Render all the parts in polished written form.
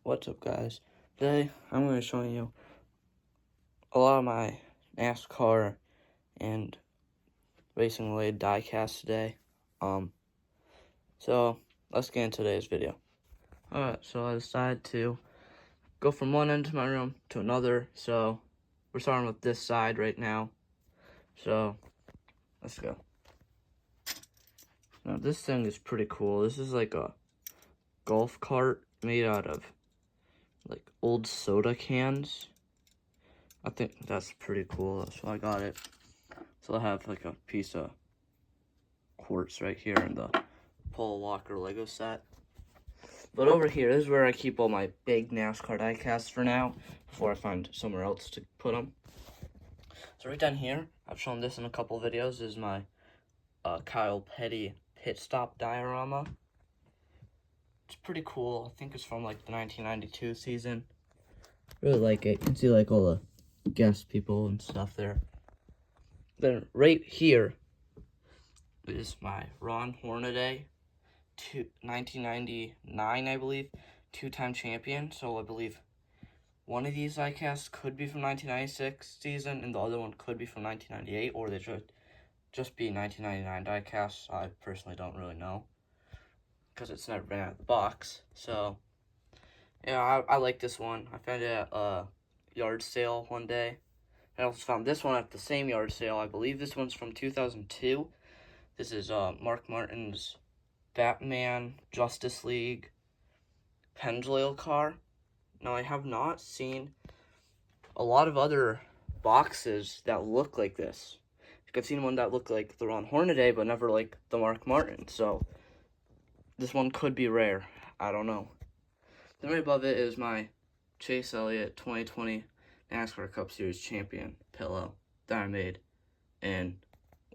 What's up, guys? Today I'm going to show you a lot of my NASCAR and racing related diecast today. So let's get into today's video. Alright, so I decided to go from one end of my room to another. So we're starting with this side right now. So let's go. Now this thing is pretty cool. This is like a golf cart made out of like old soda cans. I think that's pretty cool. That's why I got it. So I have like a piece of quartz right here in the Paul Walker Lego set. But over here, this is where I keep all my big NASCAR diecasts for now, before I find somewhere else to put them. So right down here, I've shown this in a couple videos, is my Kyle Petty pit stop diorama. It's pretty cool. I think it's from like the 1992 season. Really like it. You can see like all the guest people and stuff there. Then right here is my Ron Hornaday, 1999, I believe, two-time champion. So I believe one of these diecasts could be from 1996 season, and the other one could be from 1998, or they should just be 1999 diecasts. I personally don't really know, because it's never been out of the box. So yeah, I like this one. I found it at a yard sale one day. I also found this one at the same yard sale. I believe this one's from 2002. This is Mark Martin's Batman Justice League Pendle car. Now, I have not seen a lot of other boxes that look like this. I've seen one that looked like the Ron Hornaday, but never like the Mark Martin. So this one could be rare. I don't know. Then right above it is my Chase Elliott 2020 NASCAR Cup Series champion pillow that I made in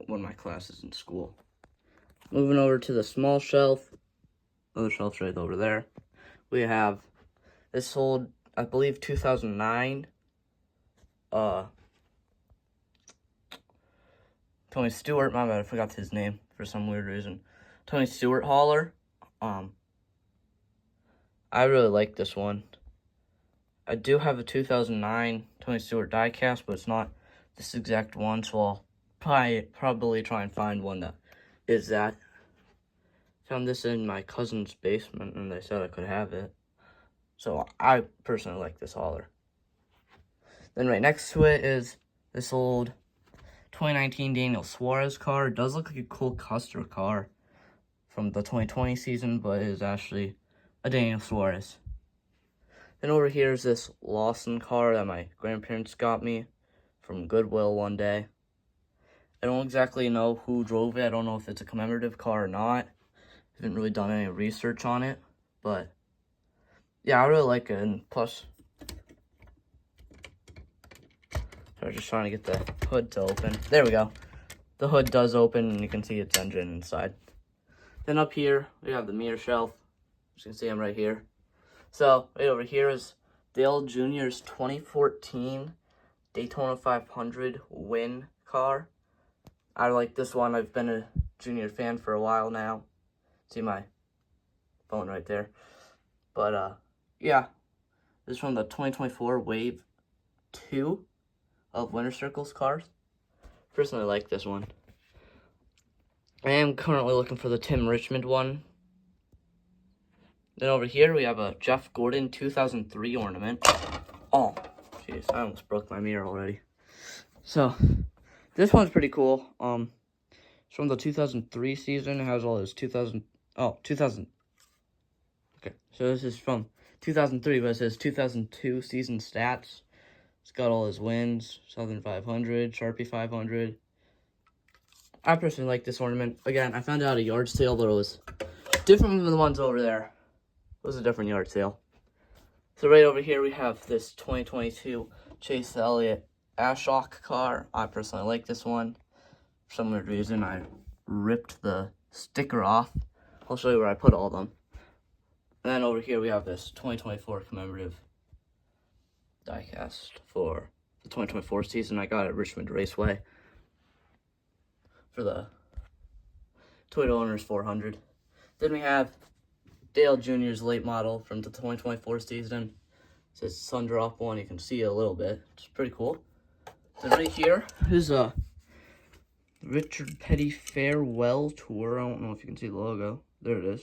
one of my classes in school. Moving over to the small shelf, other shelf's right over there. We have this old, I believe, 2009 Tony Stewart. My bad, I forgot his name for some weird reason. Tony Stewart hauler. I really like this one. I do have a 2009 Tony Stewart diecast, but it's not this exact one, so I'll probably try and find one that is that. Found this in my cousin's basement, and they said I could have it. So I personally like this hauler. Then right next to it is this old 2019 Daniel Suarez car. It does look like a cool Custer car from the 2020 season, but it is actually a Daniel Suarez. Then over here is this Lawson car that my grandparents got me from Goodwill one day. I don't exactly know who drove it. I don't know if it's a commemorative car or not. I haven't really done any research on it, but yeah, I really like it. And plus, I was just trying to get the hood to open. There we go. The hood does open, and you can see its engine inside. Then up here, we have the mirror shelf. As you can see, I'm right here. So, right over here is Dale Jr.'s 2014 Daytona 500 win car. I like this one. I've been a Junior fan for a while now. See my phone right there. But, yeah. This is from the 2024 Wave 2 of Winter Circles cars. Personally, I like this one. I am currently looking for the Tim Richmond one. Then over here, we have a Jeff Gordon 2003 ornament. Oh, jeez, I almost broke my mirror already. So, this one's pretty cool. It's from the 2003 season. It has all his 2000. Okay, so this is from 2003, but it says 2002 season stats. It's got all his wins, Southern 500, Sharpie 500. I personally like this ornament. Again, I found it at a yard sale, but it was different from the ones over there. It was a different yard sale. So right over here, we have this 2022 Chase Elliott Ashok car. I personally like this one. For some weird reason, I ripped the sticker off. I'll show you where I put all of them. And then over here, we have this 2024 commemorative diecast for the 2024 season. I got it at Richmond Raceway for the Toyota Owners 400. Then we have Dale Jr.'s late model from the 2024 season. It says sun drop one. You can see it a little bit. It's pretty cool. Then right here is a Richard Petty Farewell Tour. I don't know if you can see the logo. There it is.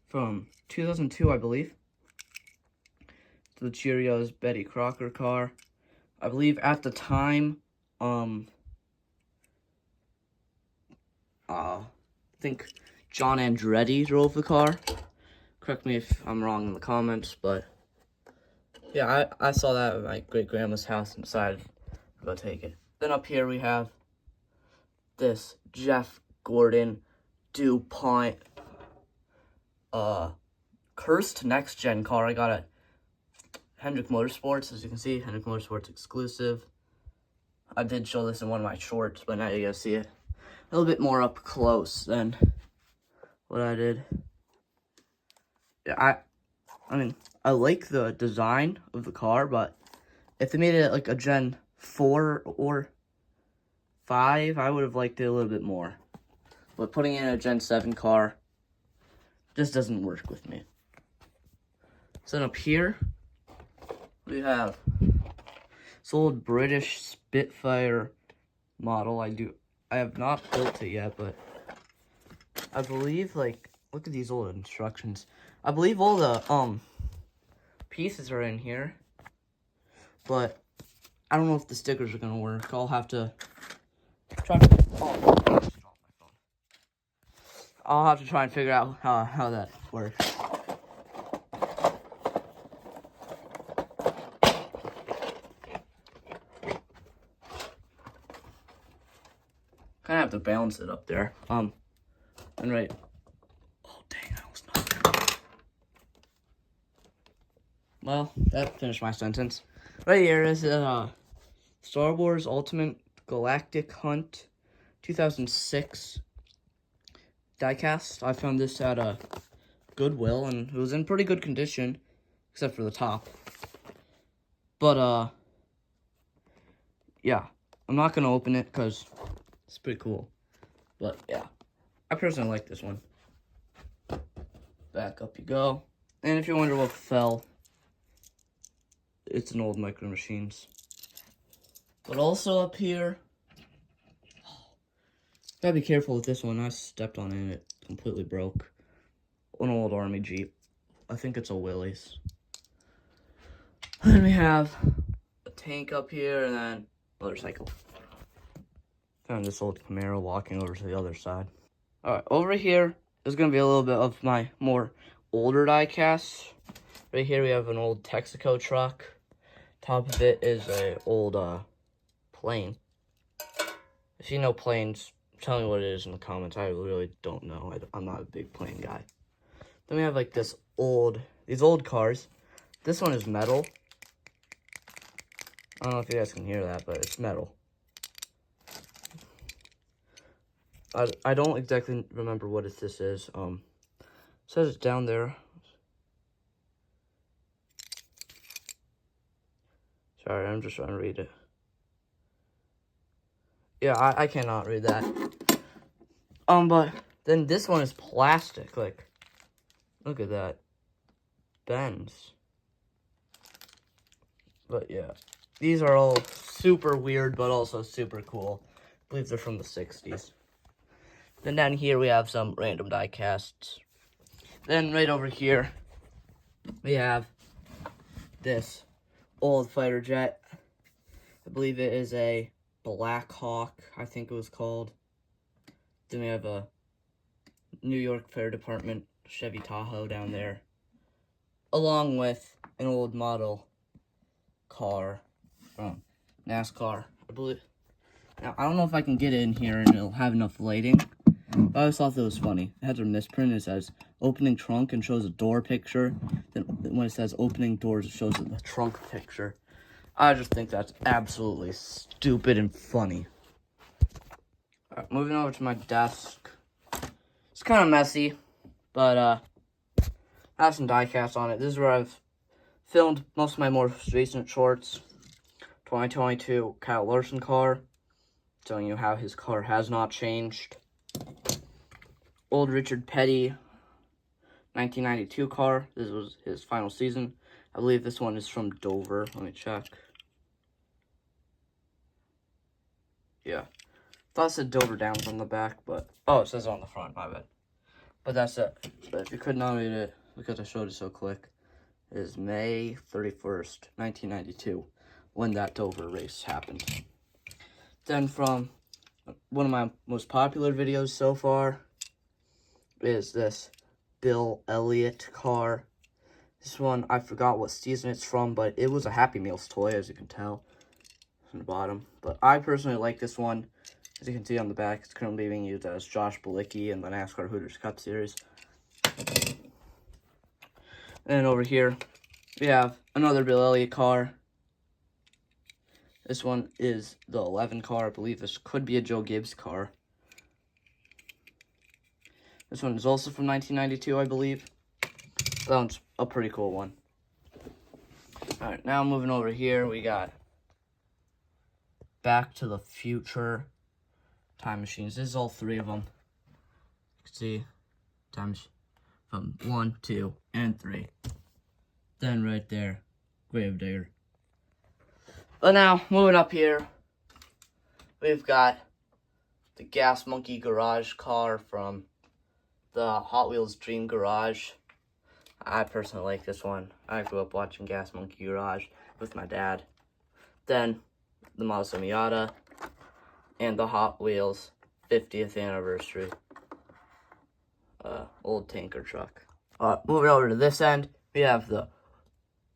From 2002, I believe. The Cheerios Betty Crocker car. I believe at the time, I think John Andretti drove the car. Correct me if I'm wrong in the comments, but yeah, I saw that at my great-grandma's house and decided to go take it. Then up here we have this Jeff Gordon DuPont cursed next-gen car. I got it Hendrick Motorsports, as you can see, Hendrick Motorsports exclusive. I did show this in one of my shorts, but now you guys see it a little bit more up close than what I did. Yeah, I mean, I like the design of the car, but if they made it like a Gen 4 or 5, I would have liked it a little bit more. But putting in a Gen 7 car just doesn't work with me. So then up here, we have this old British Spitfire model. I have not built it yet, but I believe, like, look at these old instructions. I believe all the pieces are in here, but I don't know if the stickers are gonna work. I'll have to try. I'll have to try and figure out how that works. Kind of have to balance it up there. And right. Oh dang, I was not. Well, that finished my sentence. Right here is Star Wars Ultimate Galactic Hunt 2006 diecast. I found this at a Goodwill, and it was in pretty good condition, except for the top. But yeah, I'm not gonna open it because it's pretty cool. But yeah, I personally like this one. Back up you go. And if you wonder what fell, it's an old Micro Machines. But also up here, gotta be careful with this one. I stepped on it and it completely broke. An old Army Jeep. I think it's a Willys. Then we have a tank up here and then motorcycle. Found this old Camaro walking over to the other side. Alright, over here is going to be a little bit of my more older diecasts. Right here we have an old Texaco truck. Top of it is a old plane. If you know planes, tell me what it is in the comments. I really don't know. I'm not a big plane guy. Then we have like these old cars. This one is metal. I don't know if you guys can hear that, but it's metal. I don't exactly remember what this is. It says it's down there. Sorry, I'm just trying to read it. Yeah, I cannot read that. But then this one is plastic. Like, look at that. Bends. But yeah, these are all super weird, but also super cool. I believe they're from the 60s. Then down here we have some random die casts. Then right over here we have this old fighter jet. I believe it is a Black Hawk, I think it was called. Then we have a New York Fire Department Chevy Tahoe down there, along with an old model car from NASCAR, I believe. Now, I don't know if I can get it in here and it'll have enough lighting, but I always thought that was funny. It has a misprint. It says opening trunk and shows a door picture. Then when it says opening doors, it shows the trunk picture. I just think that's absolutely stupid and funny. Alright, moving over to my desk. It's kind of messy, but I have some diecasts on it. This is where I've filmed most of my more recent shorts. 2022 Kyle Larson car. Telling you how his car has not changed. Old Richard Petty 1992 car. This was his final season. I believe this one is from Dover. Let me check. Yeah. Thought it said Dover Downs on the back, but... Oh, it says it on the front. My bad. But that's it. But if you could not read it, because I showed it so quick, it is May 31st, 1992, when that Dover race happened. Then from one of my most popular videos so far is this Bill Elliott car. This one, I forgot what season it's from, but it was a Happy Meals toy, as you can tell from the bottom. But I personally like this one. As you can see on the back, it's currently being used as Josh Bilicki in the NASCAR Hooters Cup Series. And over here, we have another Bill Elliott car. This one is the 11 car. I believe this could be a Joe Gibbs car. This one is also from 1992, I believe. That one's a pretty cool one. Alright, now moving over here, we got Back to the Future time machines. This is all three of them. You can see times from 1, 2, and 3. Then right there, Gravedigger. But now, moving up here, we've got the Gas Monkey Garage car from the Hot Wheels Dream Garage. I personally like this one. I grew up watching Gas Monkey Garage with my dad. Then, the Mazda Miata, and the Hot Wheels 50th anniversary old tanker truck. Moving over to this end, we have the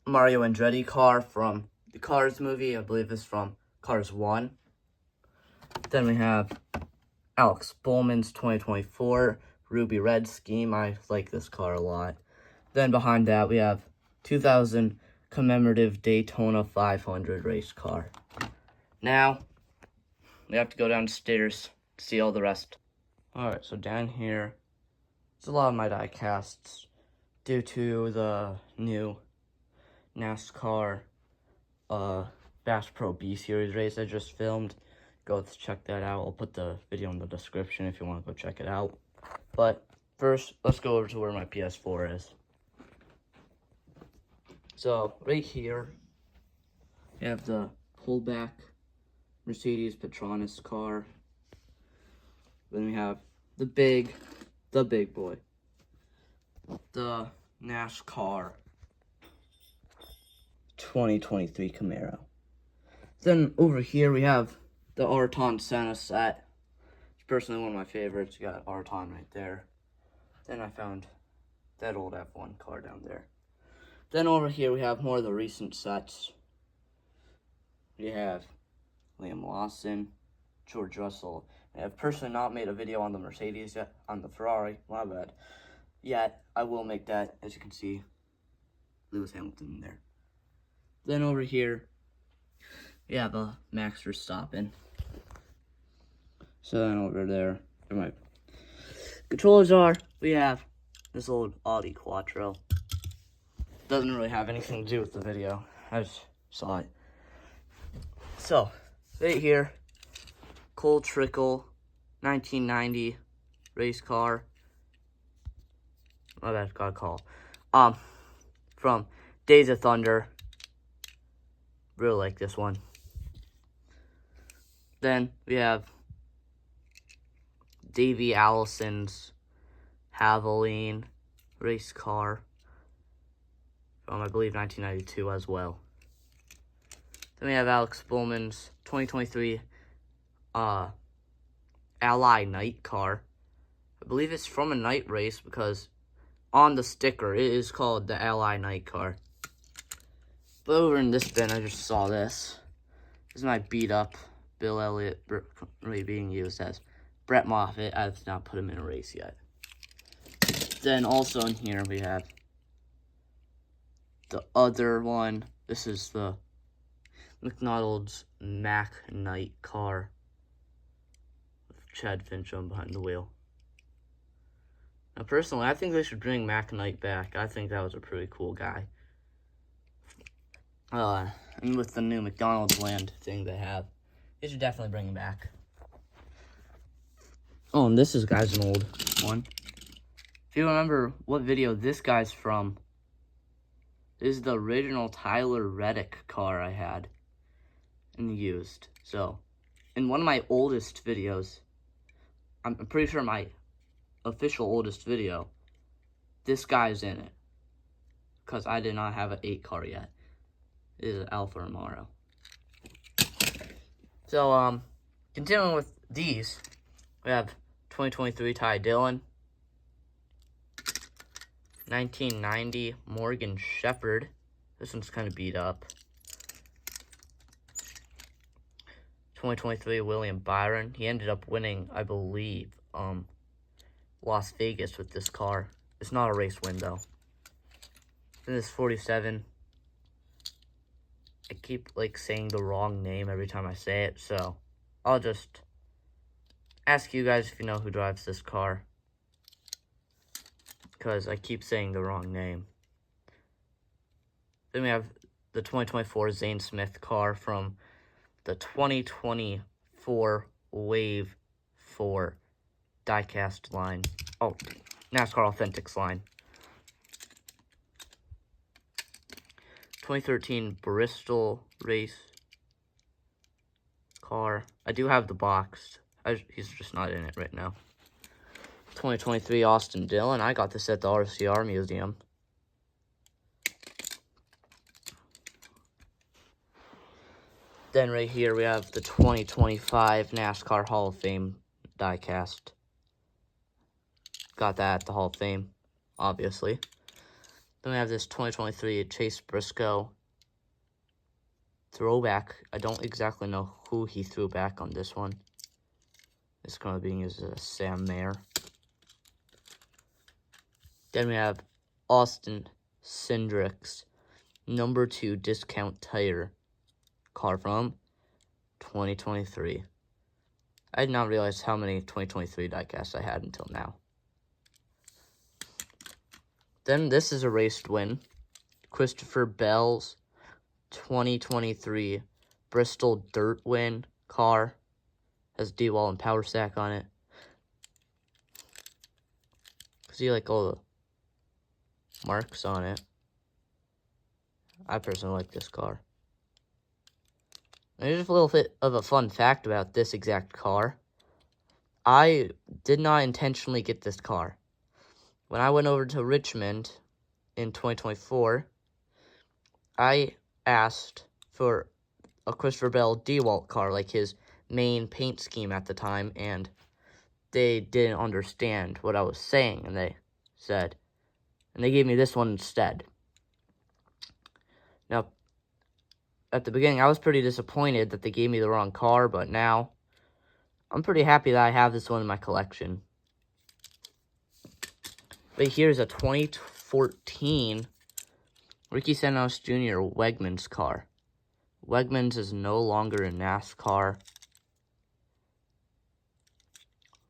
Mario Andretti car from the Cars movie. I believe it's from Cars 1. Then we have Alex Bowman's 2024 Ruby Red scheme. I like this car a lot. Then behind that, we have 2000 commemorative Daytona 500 race car. Now, we have to go downstairs to see all the rest. Alright, so down here, it's a lot of my die casts due to the new NASCAR Bass Pro B Series race I just filmed. Go check that out. I'll put the video in the description if you want to go check it out. But first, let's go over to where my PS4 is. So, right here, we have the pullback Mercedes Petronas car. Then we have the big boy, the NASCAR 2023 Camaro. Then over here we have the Ayrton Senna set. It's personally one of my favorites. You got Ayrton right there. Then I found that old F1 car down there. Then over here we have more of the recent sets. We have Liam Lawson, George Russell. I have personally not made a video on the Mercedes yet, on the Ferrari, my bad, yet. I will make that, as you can see, Lewis Hamilton in there. Then over here, we have Max Verstappen. So then over there, where my controllers are, we have this old Audi Quattro. Doesn't really have anything to do with the video. I just saw it. So, right here, Cole Trickle, 1990 race car. My bad, got a call. From Days of Thunder. Really like this one. Then we have Davey Allison's Havoline race car from, I believe, 1992 as well. Then we have Alex Bowman's 2023 Ally Night car. I believe it's from a night race because on the sticker it is called the Ally Night car. But over in this bin, I just saw this. This is my beat up Bill Elliott really being used as Brett Moffitt. I've not put him in a race yet. Then also in here we have the other one. This is the McDonald's Mac Knight car with Chad Fincham behind the wheel. Now, personally, I think they should bring Mac Knight back. I think that was a pretty cool guy. And with the new McDonald's Land thing they have, they should definitely bring him back. Oh, and this is, guys, an old one. If you remember what video this guy's from, this is the original Tyler Reddick car I had and used. So, in one of my oldest videos, I'm pretty sure my official oldest video, this guy's in it. Because I did not have an 8 car yet. It is an Alfa Romeo. So, continuing with these, we have 2023 Ty Dillon, 1990 Morgan Shepherd. This one's kind of beat up. 2023 William Byron. He ended up winning, I believe, Las Vegas with this car. It's not a race win, though. Then this 47. I keep, saying the wrong name every time I say it, so I'll just ask you guys if you know who drives this car, because I keep saying the wrong name. Then we have the 2024 Zane Smith car from the 2024 Wave 4 diecast line. Oh, NASCAR Authentics line. 2013 Bristol race car. I do have the box. He's just not in it right now. 2023 Austin Dillon. I got this at the RCR Museum. Then right here we have the 2025 NASCAR Hall of Fame diecast. Got that at the Hall of Fame, obviously. Then we have this 2023 Chase Briscoe throwback. I don't exactly know who he threw back on this one. This currently being used as Sam Mayer. Then we have Austin Cindric's number 2 discount tire car from 2023. I did not realize how many 2023 diecasts I had until now. Then this is a raced win. Christopher Bell's 2023 Bristol Dirt Win car. Has D-Wall and power stack on it. See all the marks on it. I personally like this car. And here's a little bit of a fun fact about this exact car. I did not intentionally get this car. When I went over to Richmond in 2024, I asked for a Christopher Bell DeWalt car, his main paint scheme at the time, and they didn't understand what I was saying, and they gave me this one instead. Now, at the beginning, I was pretty disappointed that they gave me the wrong car, but now I'm pretty happy that I have this one in my collection. But here's a 2014 Ricky Stenhouse Jr. Wegmans car. Wegmans is no longer in NASCAR.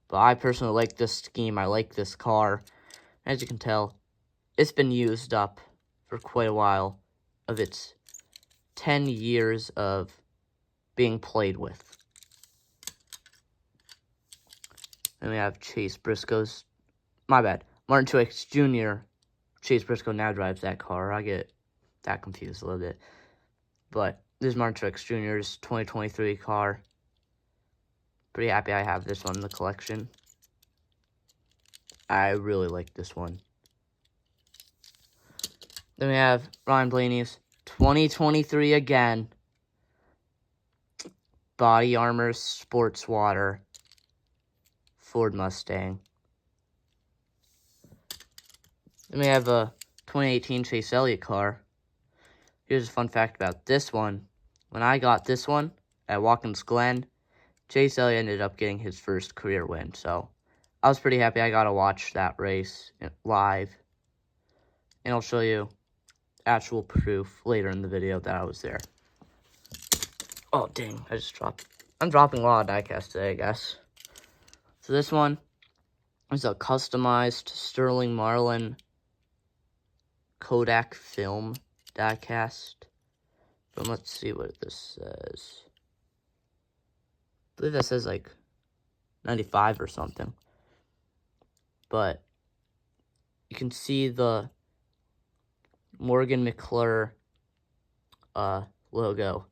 But I personally like this scheme. I like this car. As you can tell, it's been used up for quite a while of its 10 years of being played with. Then we have Chase Briscoe's. My bad. Martin Truex Jr. Chase Briscoe now drives that car. I get that confused a little bit. But this is Martin Truex Jr.'s 2023 car. Pretty happy I have this one in the collection. I really like this one. Then we have Ryan Blaney's 2023 again. Body Armor Sports Water Ford Mustang. Then we have a 2018 Chase Elliott car. Here's a fun fact about this one. When I got this one at Watkins Glen, Chase Elliott ended up getting his first career win. So I was pretty happy I got to watch that race live. And I'll show you actual proof later in the video that I was there. Oh, dang. I'm dropping a lot of diecast today, I guess. So this one is a customized Sterling Marlin Kodak film diecast. But let's see what this says. I believe that says 95 or something. But you can see the Morgan McClure logo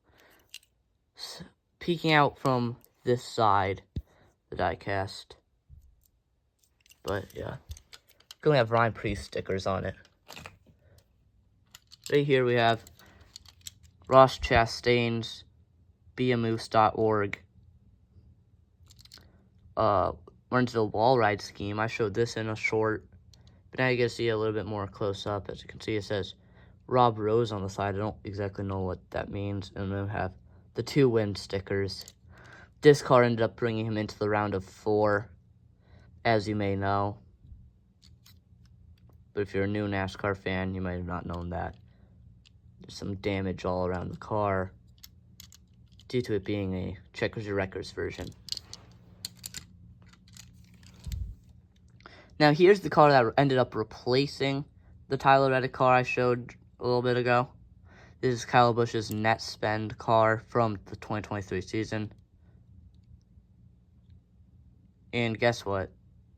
peeking out from this side, the diecast. But yeah, gonna have Ryan Priest stickers on it. Right here we have Ross Chastain's beamoose.org learn to the wall ride scheme. I showed this in a short, but now you get to see a little bit more close up. As you can see, it says Rob Rose on the side. I don't exactly know what that means. And then we have the 2 win stickers. This car ended up bringing him into the round of 4, as you may know. But if you're a new NASCAR fan, you might have not known that. There's some damage all around the car due to it being a Checkers Your Wreckers version. Now here's the car that ended up replacing the Tyler Reddick car I showed a little bit ago. This is Kyle Busch's net spend car from the 2023 season. And guess what?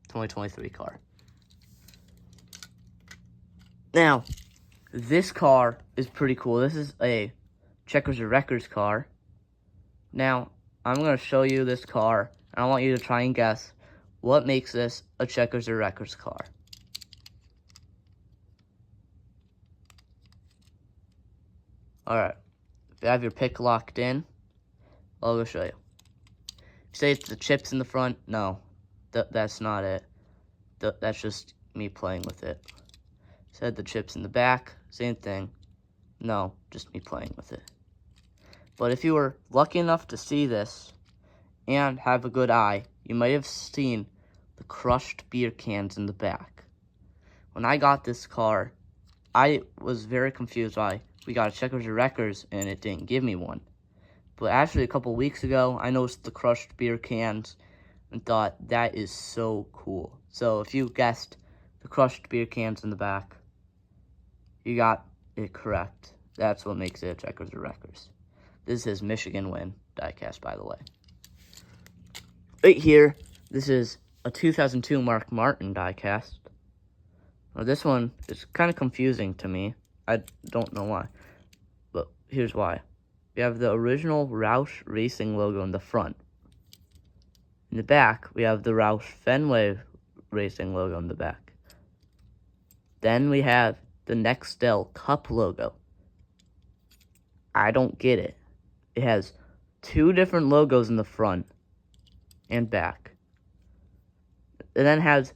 2023 car. Now, this car is pretty cool. This is a Checkers Your Wreckers car. Now, I'm going to show you this car, and I want you to try and guess what makes this a Checkers Your Wreckers car. Alright, if you have your pick locked in, I'll go show you. Say it's the chips in the front. No, that's not it. That's just me playing with it. Said the chips in the back, same thing. No, just me playing with it. But if you were lucky enough to see this and have a good eye, you might have seen the crushed beer cans in the back. When I got this car, I was very confused why we got a Checkers Your Wreckers and it didn't give me one. But actually, a couple weeks ago, I noticed the crushed beer cans and thought, that is so cool. So if you guessed the crushed beer cans in the back, you got it correct. That's what makes it a Checkers Your Wreckers. This is his Michigan win diecast, by the way. Right here, this is a 2002 Mark Martin diecast. Now, this one is kind of confusing to me. I don't know why, but here's why. We have the original Roush Racing logo in the front. In the back, we have the Roush Fenway Racing logo in the back. Then we have the Nextel Cup logo. I don't get it. It has 2 different logos in the front and back. It then has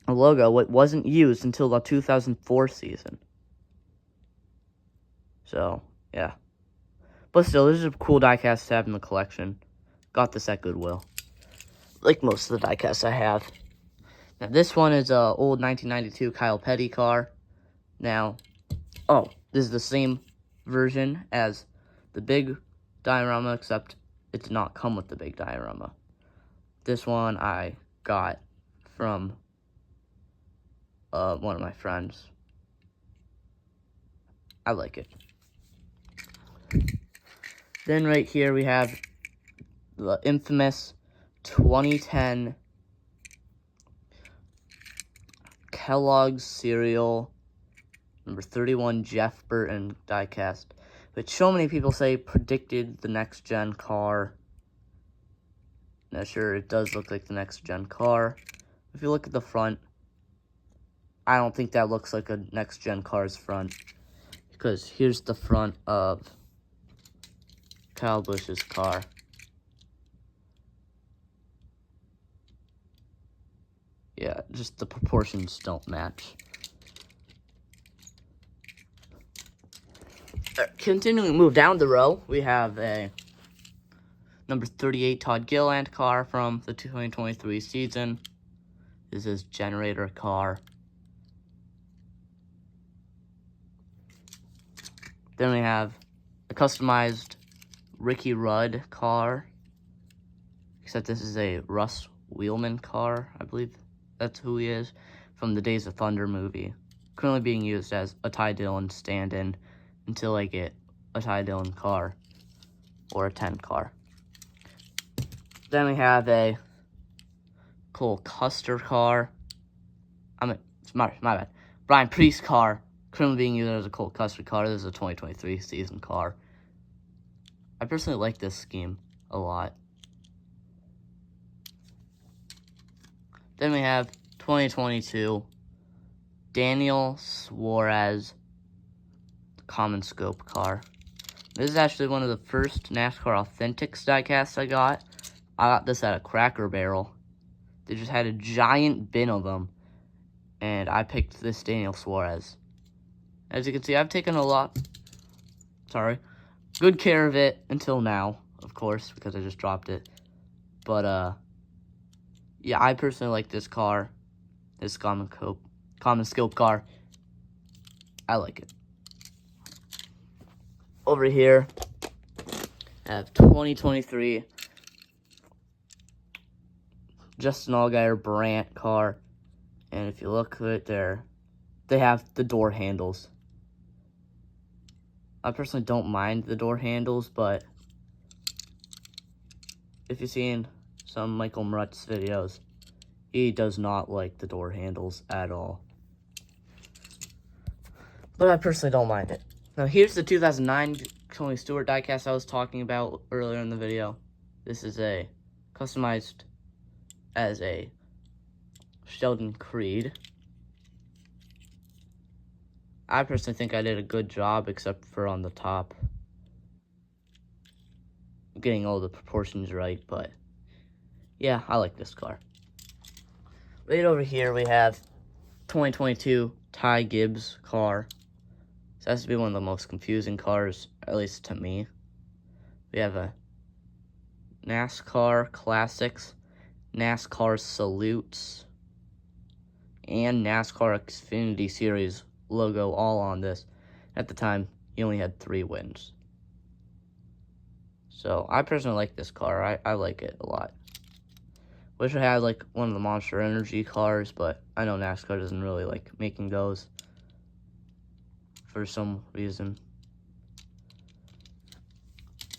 a logo what wasn't used until the 2004 season. So, yeah. But still, this is a cool diecast to have in the collection. Got this at Goodwill. Like most of the diecasts I have. Now, this one is an old 1992 Kyle Petty car. Now, this is the same version as the big diorama, except it did not come with the big diorama. This one I got from one of my friends. I like it. Then right here we have the infamous 2010 Kellogg's cereal number 31 Jeff Burton diecast, which so many people say predicted the next gen car. Now sure, it does look like the next gen car. If you look at the front, I don't think that looks like a next gen car's front, because here's the front of Kyle Busch's car. Yeah, just the proportions don't match. Continuing to move down the row, we have a number 38 Todd Gilliland car from the 2023 season. This is generator car. Then we have a customized Ricky Rudd car, except this is a Russ Wheelman car, I believe that's who he is, from the Days of Thunder movie. Currently being used as a Ty Dillon stand-in until I get a Ty Dillon car or a 10 car. Then we have a Cole Custer car. It's my bad. Brian Priest car, currently being used as a Colt Custer car. This is a 2023 season car. I personally like this scheme a lot. Then we have 2022 Daniel Suarez common scope car. This is actually one of the first NASCAR Authentics diecasts I got. I got this at a Cracker Barrel. They just had a giant bin of them, and I picked this Daniel Suarez. As you can see, I've taken good care of it until now, of course, because I just dropped it. But, yeah, I personally like this car, this common scope car. I like it. Over here, I have 2023 Justin Allgaier Brandt car. And if you look right there, they have the door handles. I personally don't mind the door handles, but if you've seen some Michael Mrutz videos, he does not like the door handles at all. But I personally don't mind it. Now here's the 2009 Tony Stewart diecast I was talking about earlier in the video. This is a customized as a Sheldon Creed. I personally think I did a good job, except for on the top. Getting all the proportions right, but yeah, I like this car. Right over here we have 2022 Ty Gibbs car. This has to be one of the most confusing cars, at least to me. We have a NASCAR Classics, NASCAR Salutes, and NASCAR Xfinity Series logo all on this. At the time, he only had 3 wins. So, I personally like this car. I like it a lot. Wish I had, like, one of the Monster Energy cars, but I know NASCAR doesn't really like making those for some reason.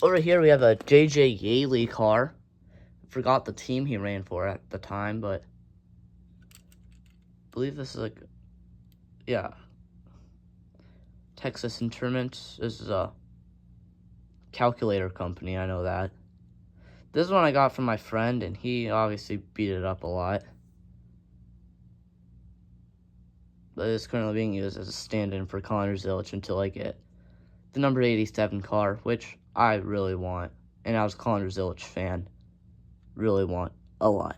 Over here, we have a J.J. Yaley car. I forgot the team he ran for at the time, but I believe this is like, yeah, Texas Instruments. This is a calculator company, I know that. This is one I got from my friend, and he obviously beat it up a lot. But it's currently being used as a stand-in for Connor Zilch until I get the number 87 car, which I really want. And I was a Connor Zilch fan. Really want a lot.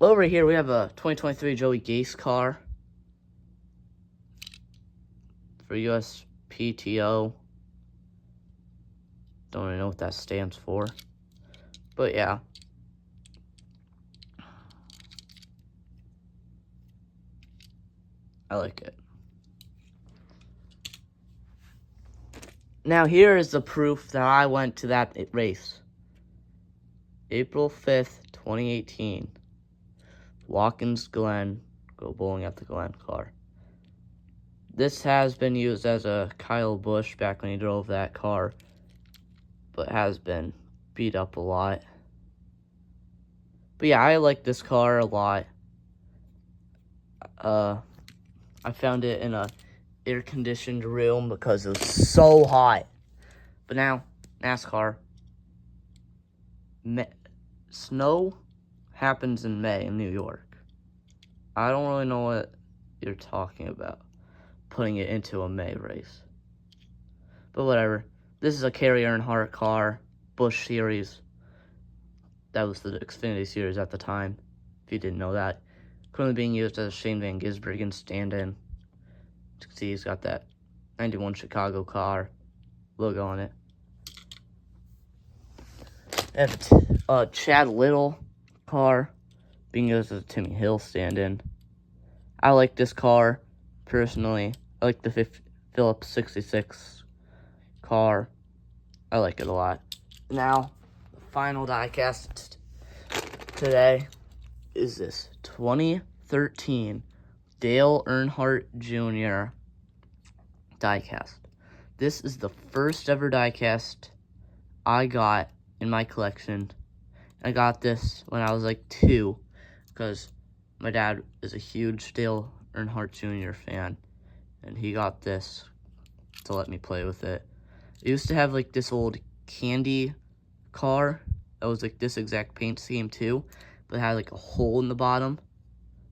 Over here, we have a 2023 Joey Gase car for USPTO. Don't really know what that stands for. But yeah. I like it. Now here is the proof that I went to that race. April 5th, 2018. Watkins Glen. Go bowling at the Glen car. This has been used as a Kyle Busch back when he drove that car, but has been beat up a lot. But yeah, I like this car a lot. I found it in a air-conditioned room because it was so hot. But now, NASCAR. Snow happens in May in New York. I don't really know what you're talking about, putting it into a May race. But whatever. This is a Kerry Earnhardt car, Busch Series. That was the Xfinity Series at the time, if you didn't know that. Currently being used as a Shane Van Gisbergen stand-in. You can see he's got that 91 Chicago car logo on it. And Chad Little car being used as a Timmy Hill stand-in. I like this car, personally. I like the Phillips 66 car. I like it a lot. Now, the final diecast today is this 2013 Dale Earnhardt Jr. diecast. This is the first ever diecast I got in my collection. I got this when I was like 2, because my dad is a huge Dale Earnhardt Jr. fan, and he got this to let me play with it. It used to have like this old candy car that was like this exact paint scheme too, but it had like a hole in the bottom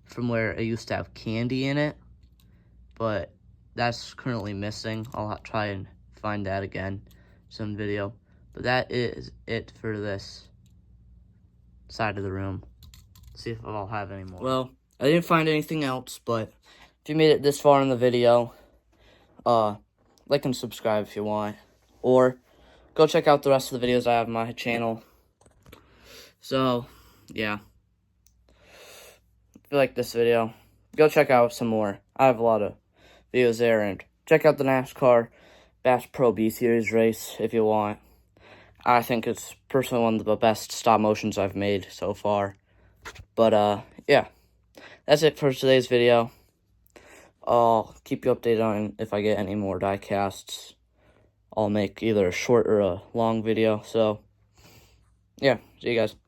from where it used to have candy in it, but that's currently missing. I'll try and find that again some video, but that is it for this side of the room. Let's see if I'll have any more. Well, I didn't find anything else, but if you made it this far in the video, like and subscribe if you want, or go check out the rest of the videos I have on my channel. So, yeah. If you like this video, go check out some more. I have a lot of videos there, and check out the NASCAR Bass Pro B-Series race if you want. I think it's personally one of the best stop motions I've made so far. But, yeah. That's it for today's video. I'll keep you updated on if I get any more diecasts. I'll make either a short or a long video. So, yeah. See you guys.